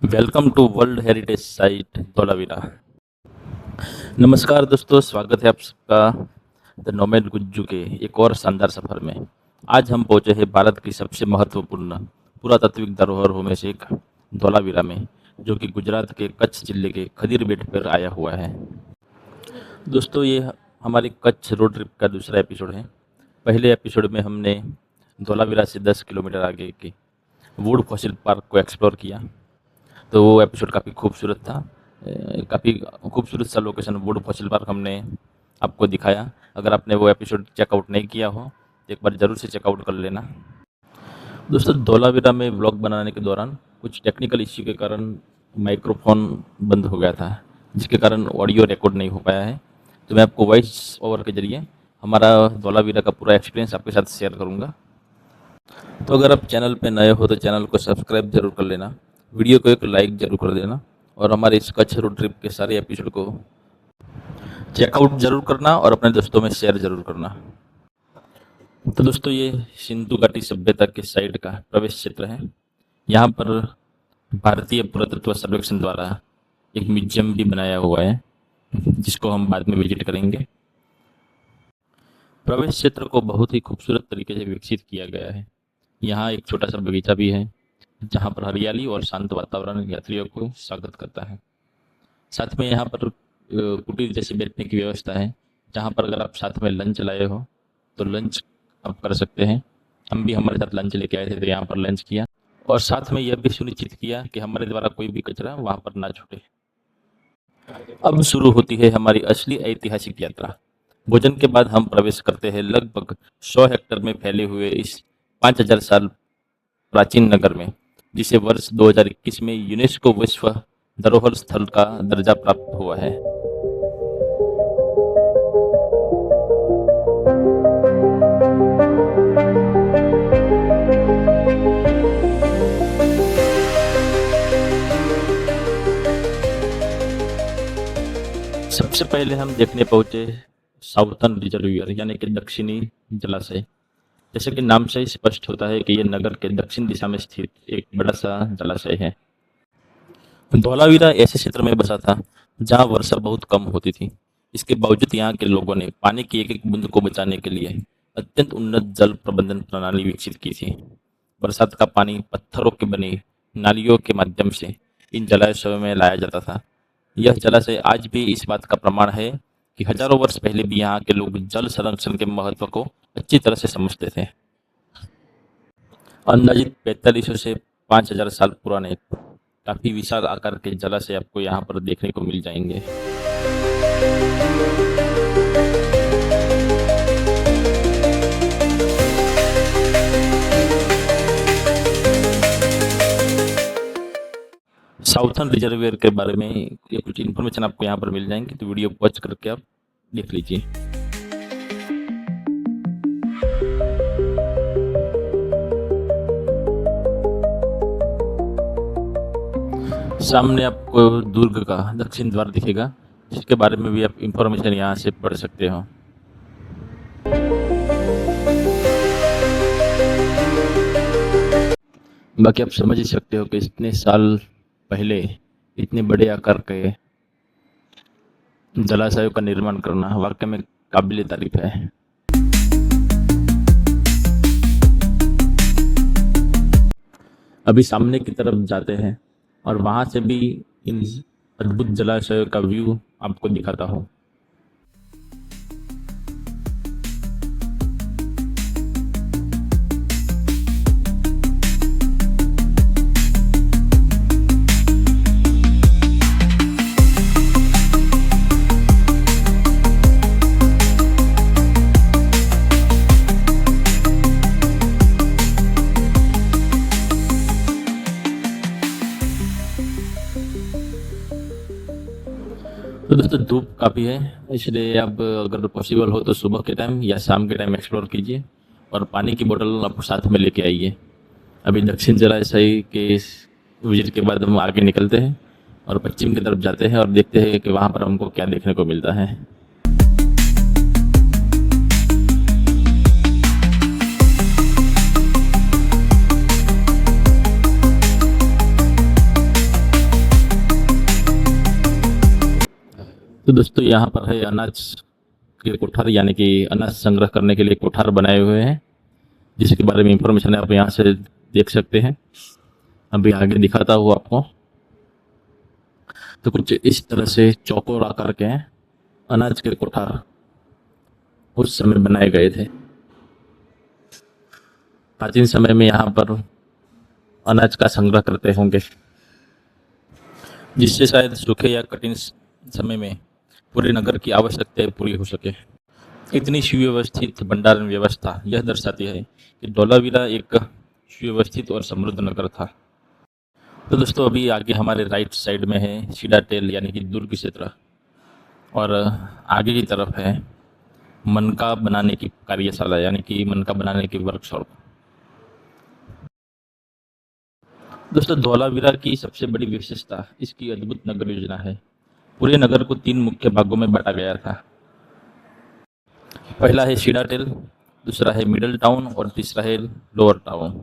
Welcome to world heritage site Dholavira. नमस्कार दोस्तों, स्वागत है आप सबका द नोमैड गुज्जू के एक और शानदार सफर में। आज हम पहुंचे हैं भारत की सबसे महत्वपूर्ण पुरातात्विक धरोहरों में से एक धौलावीरा में, जो कि गुजरात के कच्छ जिले के खदीर बेट पर आया हुआ है। दोस्तों, ये हमारी कच्छ रोड ट्रिप का दूसरा एपिसोड है। पहले एपिसोड में हमने धौलावीरा से 10 किलोमीटर आगे के वुड फॉसिल पार्क को एक्सप्लोर किया, तो वो एपिसोड काफ़ी खूबसूरत था। काफ़ी खूबसूरत सा लोकेशन वुड फॉसिल पार्क हमने आपको दिखाया। अगर आपने वो एपिसोड चेकआउट नहीं किया हो तो एक बार ज़रूर से चेकआउट कर लेना। दोस्तों, धौलावीरा में व्लॉग बनाने के दौरान कुछ टेक्निकल इश्यू के कारण माइक्रोफोन बंद हो गया था, जिसके कारण ऑडियो रिकॉर्ड नहीं हो पाया है। तो मैं आपको वॉइस ओवर के ज़रिए हमारा धौलावीरा का पूरा एक्सपीरियंस आपके साथ शेयर करूँगा। तो अगर आप चैनल पे नए हो तो चैनल को सब्सक्राइब जरूर कर लेना, वीडियो को एक लाइक जरूर कर देना और हमारे इस कच्छ रोड ट्रिप के सारे एपिसोड को चेकआउट जरूर करना और अपने दोस्तों में शेयर जरूर करना। तो दोस्तों, ये सिंधु घाटी सभ्यता के साइड का प्रवेश क्षेत्र है। यहाँ पर भारतीय पुरातत्व सर्वेक्षण द्वारा एक म्यूजियम भी बनाया हुआ है, जिसको हम बाद में विजिट करेंगे। प्रवेश क्षेत्र को बहुत ही खूबसूरत तरीके से विकसित किया गया है। यहाँ एक छोटा सा बगीचा भी है, जहाँ पर हरियाली और शांत वातावरण यात्रियों को स्वागत करता है। साथ में यहाँ पर कुटीर जैसे बैठने की व्यवस्था है, जहाँ पर अगर आप साथ में लंच लाए हो तो लंच आप कर सकते हैं। हम भी हमारे साथ लंच लेके आए थे, तो यहाँ पर लंच किया और साथ में यह भी सुनिश्चित किया कि हमारे द्वारा कोई भी कचरा वहाँ पर ना छूटे। अब शुरू होती है हमारी असली ऐतिहासिक यात्रा। भोजन के बाद हम प्रवेश करते हैं लगभग 100 हेक्टेयर में फैले हुए इस 5000 साल प्राचीन नगर में, जिसे वर्ष 2021 में यूनेस्को विश्व धरोहर स्थल का दर्जा प्राप्त हुआ है। सबसे पहले हम देखने पहुंचे साउथर्न रिजर्वियर, यानी कि दक्षिणी जलाशय। जैसे कि नाम से ही स्पष्ट होता है कि यह नगर के दक्षिण दिशा में स्थित एक बड़ा सा जलाशय है। धौलावीरा ऐसे क्षेत्र में बसा था जहां वर्षा बहुत कम होती थी। इसके बावजूद यहाँ के लोगों ने पानी की एक एक बूंद को बचाने के लिए अत्यंत उन्नत जल प्रबंधन प्रणाली विकसित की थी। बरसात का पानी पत्थरों के बनी नालियों के माध्यम से इन जलाशयों में लाया जाता था। यह जलाशय आज भी इस बात का प्रमाण है कि हजारों वर्ष पहले भी यहाँ के लोग जल संरक्षण के महत्व को अच्छी तरह से समझते थे। अंदाजित 4500 से 5000 साल पुराने काफी विशाल आकार के जलाशय आपको यहाँ पर देखने को मिल जाएंगे। साउथर्न रिजर्वियर के बारे में ये कुछ इन्फॉर्मेशन आपको यहाँ पर मिल जाएंगे, तो वीडियो पॉज करके आप देख लीजिए। सामने आपको दुर्ग का दक्षिण द्वार दिखेगा, जिसके बारे में भी आप इंफॉर्मेशन यहाँ से पढ़ सकते हो। बाकी आप समझ ही सकते हो कि इतने साल पहले इतने बड़े आकार के जलाशयों का निर्माण करना वाकई में काबिल तारीफ है। अभी सामने की तरफ जाते हैं और वहां से भी इन अद्भुत जलाशयों का व्यू आपको दिखाता हूँ। तो दोस्तों, धूप काफ़ी है, इसलिए अब अगर पॉसिबल हो तो सुबह के टाइम या शाम के टाइम एक्सप्लोर कीजिए और पानी की बोतल आप साथ में लेके आइए। अभी दक्षिण जलाशय के विजिट के बाद हम आगे निकलते हैं और पश्चिम की तरफ जाते हैं और देखते हैं कि वहाँ पर हमको क्या देखने को मिलता है। तो दोस्तों यहाँ पर है अनाज के कोठार, यानी कि अनाज संग्रह करने के लिए कोठार बनाए हुए हैं, जिसके बारे में इंफॉर्मेशन आप यहाँ से देख सकते हैं। अभी आगे दिखाता हूँ आपको। तो कुछ इस तरह से चौकोर आकार के अनाज के कोठार उस समय बनाए गए थे। प्राचीन समय में यहाँ पर अनाज का संग्रह करते होंगे, जिससे शायद सूखे या कठिन समय में पूरे नगर की आवश्यकताएं पूरी हो सके। इतनी सुव्यवस्थित भंडारण व्यवस्था यह दर्शाती है कि धौलावीरा एक सुव्यवस्थित और समृद्ध नगर था। तो दोस्तों अभी आगे हमारे राइट साइड में है सीडाटेल, यानी कि दुर्ग क्षेत्र, और आगे की तरफ है मनका बनाने की कार्यशाला, यानी कि मनका बनाने की वर्कशॉप। दोस्तों धौलावीरा की सबसे बड़ी विशेषता इसकी अद्भुत नगर योजना है। पूरे नगर को 3 मुख्य भागों में बांटा गया था। पहला है सीडाटेल, दूसरा है मिडल टाउन और तीसरा है लोअर टाउन।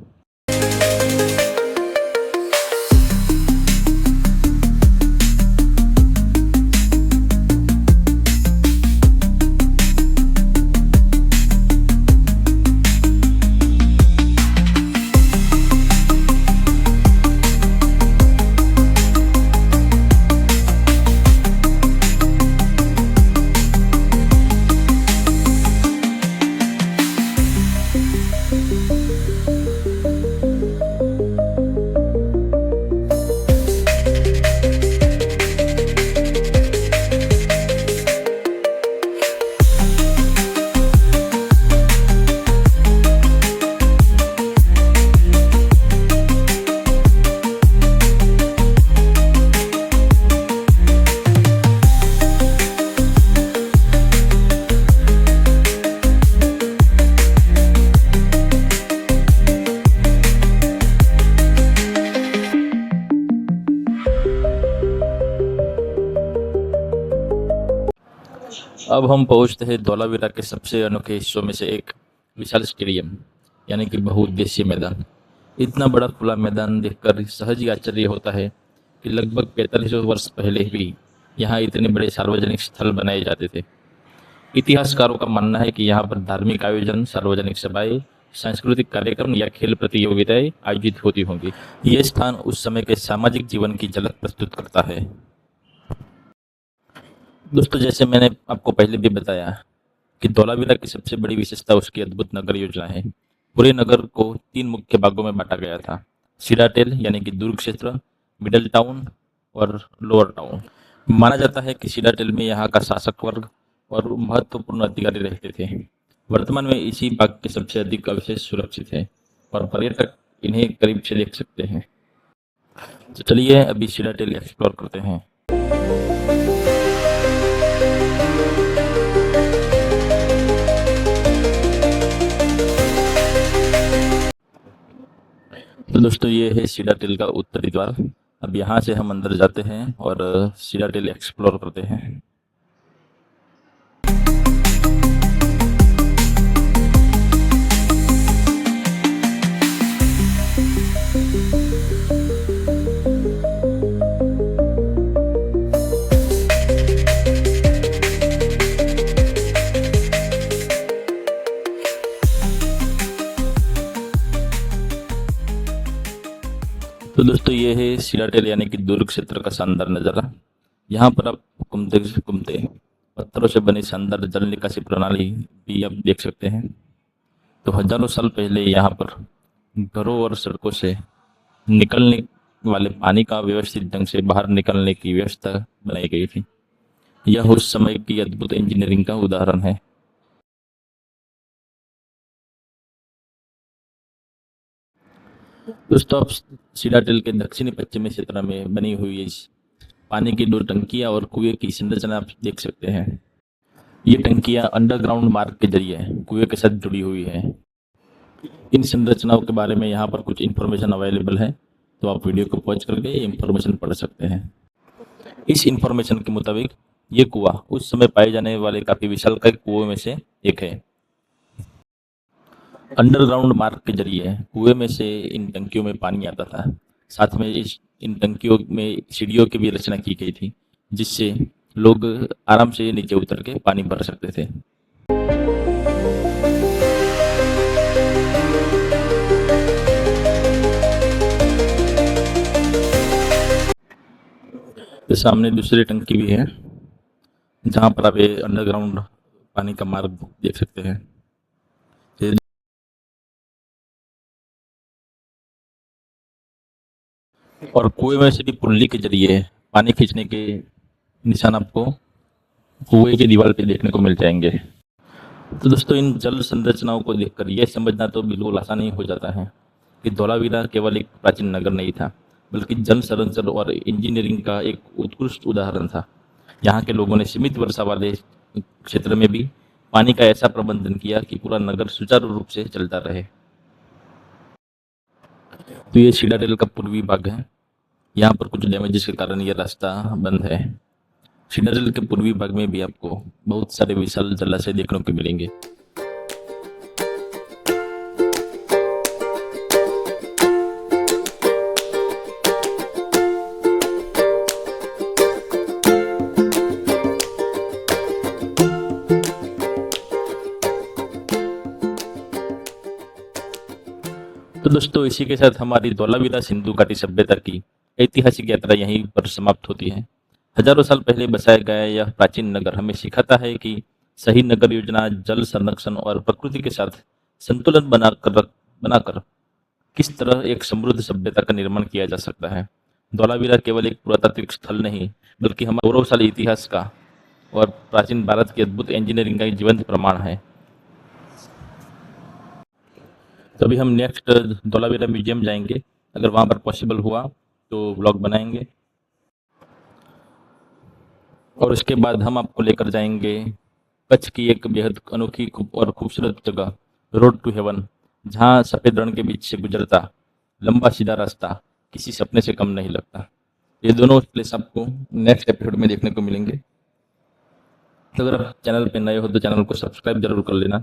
अब हम पहुंचते हैं धौलावीरा के सबसे अनोखे हिस्सों में से एक, विशाल स्टेडियम, यानी कि बहुउद्देशीय मैदान। इतना बड़ा खुला मैदान देखकर सहज ही आश्चर्य होता है कि लगभग 4500 वर्ष पहले भी यहाँ इतने बड़े सार्वजनिक स्थल बनाए जाते थे। इतिहासकारों का मानना है कि यहाँ पर धार्मिक आयोजन, सार्वजनिक सभाएं, सांस्कृतिक कार्यक्रम या खेल प्रतियोगिताएं आयोजित होती होंगी। ये स्थान उस समय के सामाजिक जीवन की झलक प्रस्तुत करता है। दोस्तों जैसे मैंने आपको पहले भी बताया कि धौलावीरा की सबसे बड़ी विशेषता उसकी अद्भुत नगर योजना है। पूरे नगर को 3 मुख्य भागों में बांटा गया था, सीडाटेल यानी कि दुर्ग क्षेत्र, मिडल टाउन और लोअर टाउन। माना जाता है कि सीडाटेल में यहाँ का शासक वर्ग और महत्वपूर्ण अधिकारी रहते थे। वर्तमान में इसी भाग के सबसे अधिक अवशेष सुरक्षित है और पर्यटक इन्हें करीब से देख सकते हैं। तो चलिए अभी सीडाटेल एक्सप्लोर करते हैं। तो दोस्तों ये है सीडाटेल का उत्तरी द्वार। अब यहाँ से हम अंदर जाते हैं और सीडाटेल एक्सप्लोर करते हैं। तो दोस्तों ये है सीडाटेल यानी कि दुर्ग क्षेत्र का शानदार नज़ारा। यहाँ पर आप घूमते घूमते पत्थरों से बनी शानदार जल निकासी प्रणाली भी आप देख सकते हैं। तो हजारों साल पहले यहाँ पर घरों और सड़कों से निकलने वाले पानी का व्यवस्थित ढंग से बाहर निकलने की व्यवस्था बनाई गई थी। यह उस समय की अद्भुत इंजीनियरिंग का उदाहरण है। दोस्तों आप सीडाटेल के दक्षिणी पश्चिमी क्षेत्र में बनी हुई इस पानी की 2 टंकियां और कुएं की संरचना आप देख सकते हैं। ये टंकियां अंडरग्राउंड मार्ग के जरिए कुएं के साथ जुड़ी हुई है। इन संरचनाओं के बारे में यहाँ पर कुछ इन्फॉर्मेशन अवेलेबल है, तो आप वीडियो को पॉज करके ये इन्फॉर्मेशन पढ़ सकते हैं। इस इन्फॉर्मेशन के मुताबिक ये कुआं उस समय पाए जाने वाले काफी विशालकाय कुओं में से एक है। अंडरग्राउंड मार्ग के जरिए कुएं में से इन टंकियों में पानी आता था। साथ में इन टंकियों में सीढ़ियों की भी रचना की गई थी, जिससे लोग आराम से नीचे उतर के पानी भर सकते थे। तो सामने दूसरी टंकी भी है, जहाँ पर आप ये अंडरग्राउंड पानी का मार्ग देख सकते हैं। ये और कुएं में से भी पुल्ली के जरिए पानी खींचने के निशान आपको कुएं की दीवार पे देखने को मिल जाएंगे। तो दोस्तों, इन जल संरचनाओं को देखकर यह समझना तो बिल्कुल आसान ही हो जाता है कि धौलावीरा केवल एक प्राचीन नगर नहीं था, बल्कि जल संरक्षण और इंजीनियरिंग का एक उत्कृष्ट उदाहरण था। यहाँ के लोगों ने सीमित वर्षा वाले क्षेत्र में भी पानी का ऐसा प्रबंधन किया कि पूरा नगर सुचारू रूप से चलता रहे। तो ये सीडाडेल का पूर्वी भाग है। यहाँ पर कुछ डैमेजेस के कारण यह रास्ता बंद है। सीडाडेल के पूर्वी भाग में भी आपको बहुत सारे विशाल जलाशय देखने को मिलेंगे। तो दोस्तों, इसी के साथ हमारी धौलावीरा सिंधु घाटी सभ्यता की ऐतिहासिक यात्रा यहीं पर समाप्त होती है। हजारों साल पहले बसाया गया यह प्राचीन नगर हमें सिखाता है कि सही नगर योजना, जल संरक्षण और प्रकृति के साथ संतुलन बनाकर किस तरह एक समृद्ध सभ्यता का निर्माण किया जा सकता है। धौलावीरा केवल एक पुरातात्विक स्थल नहीं, बल्कि हमारे गौरवशाली इतिहास का और प्राचीन भारत की अद्भुत इंजीनियरिंग का एक जीवंत प्रमाण है। तो अभी हम नेक्स्ट धौलावीरा म्यूजियम जाएंगे। अगर वहाँ पर पॉसिबल हुआ तो व्लॉग बनाएंगे, और उसके बाद हम आपको लेकर जाएंगे कच्छ की एक बेहद अनोखी और खूबसूरत जगह, रोड टू हेवन, जहाँ सफ़ेद रण के बीच से गुजरता लंबा सीधा रास्ता किसी सपने से कम नहीं लगता। ये दोनों प्लेस आपको नेक्स्ट एपिसोड में देखने को मिलेंगे। तो अगर आप चैनल पर नए हो तो चैनल को सब्सक्राइब जरूर कर लेना,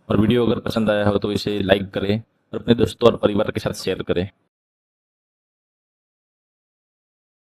और वीडियो अगर पसंद आया हो तो इसे लाइक करें और अपने दोस्तों और परिवार के साथ शेयर करें।